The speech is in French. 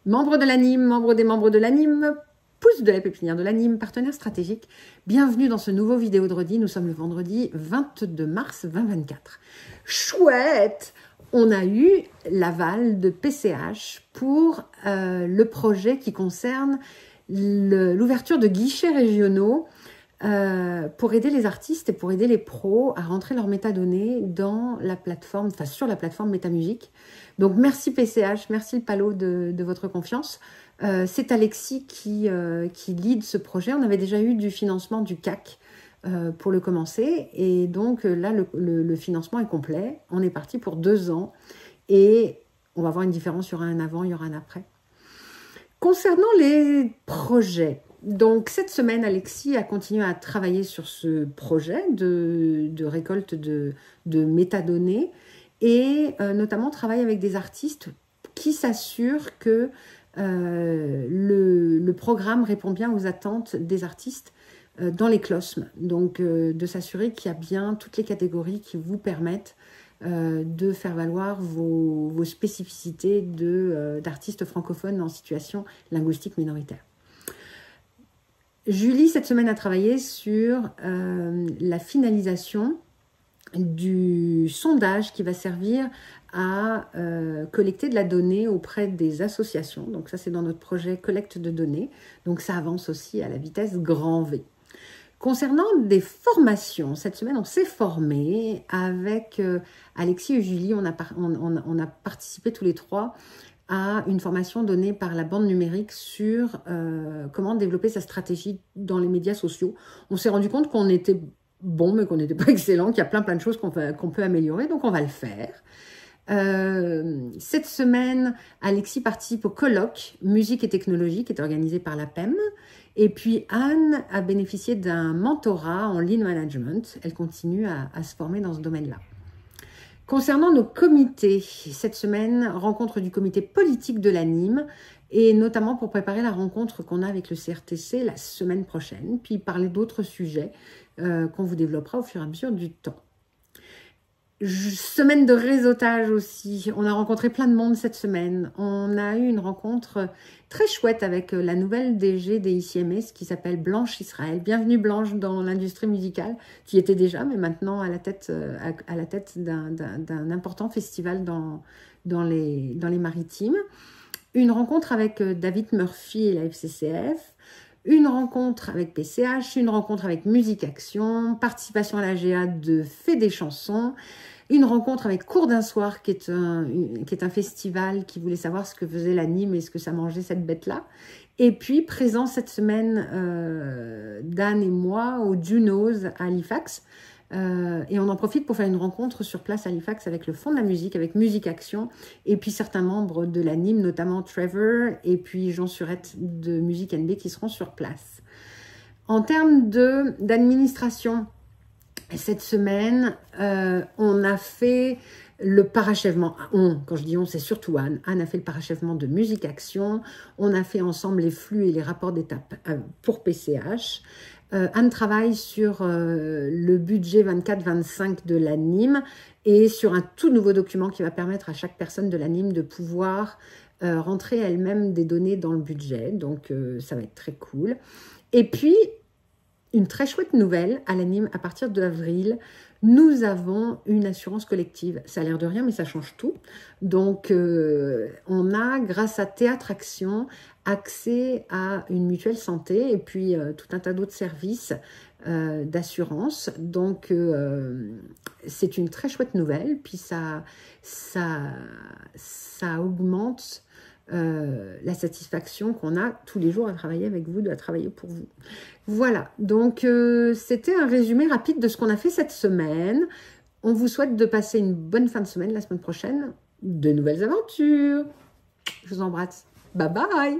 Membres de l'anime, membres des membres de l'anime, pouce de la pépinière de l'anime, partenaire stratégique, bienvenue dans ce nouveau vidéo de redis. Nous sommes le vendredi 22 mars 2024. Chouette! On a eu l'aval de PCH pour le projet qui concerne l'ouverture de guichets régionaux pour aider les artistes et pour aider les pros à rentrer leurs métadonnées dans la plateforme, enfin sur la plateforme Métamusique. Donc merci PCH, merci le Palo de votre confiance. C'est Alexis qui lead ce projet. On avait déjà eu du financement du CAC pour le commencer. Et donc là, le financement est complet. On est parti pour 2 ans. Et on va voir une différence. Il y aura un avant, il y aura un après. Concernant les projets, donc cette semaine, Alexis a continué à travailler sur ce projet de récolte de métadonnées et notamment travaille avec des artistes qui s'assurent que le programme répond bien aux attentes des artistes dans les CLOSM. Donc de s'assurer qu'il y a bien toutes les catégories qui vous permettent de faire valoir vos spécificités d'artistes francophones en situation linguistique minoritaire. Julie, cette semaine, a travaillé sur la finalisation du sondage qui va servir à collecter de la donnée auprès des associations. Donc ça, c'est dans notre projet collecte de données. Donc ça avance aussi à la vitesse grand V. Concernant des formations, cette semaine, on s'est formé avec Alexis et Julie. On a participé tous les trois à une formation donnée par la bande numérique sur comment développer sa stratégie dans les médias sociaux. On s'est rendu compte qu'on était bon, mais qu'on n'était pas excellent, qu'il y a plein de choses qu'on peut améliorer, donc on va le faire. Cette semaine, Alexis participe au colloque Musique et Technologie qui est organisé par la PEM. Et puis Anne a bénéficié d'un mentorat en lean management. Elle continue à se former dans ce domaine-là. Concernant nos comités, cette semaine, rencontre du comité politique de l'anime et notamment pour préparer la rencontre qu'on a avec le CRTC la semaine prochaine, puis parler d'autres sujets qu'on vous développera au fur et à mesure du temps. Semaine de réseautage aussi, on a rencontré plein de monde cette semaine. On a eu une rencontre très chouette avec la nouvelle DG des ICMS qui s'appelle Blanche Israël. Bienvenue Blanche dans l'industrie musicale, qui était déjà, mais maintenant à la tête d'un important festival dans les Maritimes. Une rencontre avec David Murphy et la FCCF. Une rencontre avec PCH, une rencontre avec Musique Action, participation à la GA de Fait des chansons, une rencontre avec Cours d'un soir qui est un festival qui voulait savoir ce que faisait l'anime et ce que ça mangeait cette bête-là. Et puis présent cette semaine d'Anne et moi au Junos à Halifax. Et on en profite pour faire une rencontre sur place à Halifax avec le Fonds de la musique, avec Musique Action, et puis certains membres de l'anime, notamment Trevor et puis Jean Surette de Musique NB qui seront sur place. En termes d'administration, cette semaine, on a fait le parachèvement. Quand je dis on, c'est surtout Anne. Anne a fait le parachèvement de Musique Action. On a fait ensemble les flux et les rapports d'étape pour PCH. Anne travaille sur le budget 24-25 de l'anime et sur un tout nouveau document qui va permettre à chaque personne de l'anime de pouvoir rentrer elle-même des données dans le budget. Donc, ça va être très cool. Et puis, une très chouette nouvelle à l'anime, à partir d'avril, nous avons une assurance collective. Ça a l'air de rien, mais ça change tout. Donc, on a, grâce à Théâtre Action, accès à une mutuelle santé et puis tout un tas d'autres services d'assurance. Donc, c'est une très chouette nouvelle. Puis, ça augmente la satisfaction qu'on a tous les jours à travailler avec vous, à travailler pour vous. Voilà, donc c'était un résumé rapide de ce qu'on a fait cette semaine. On vous souhaite de passer une bonne fin de semaine la semaine prochaine. De nouvelles aventures. Je vous embrasse. Bye bye.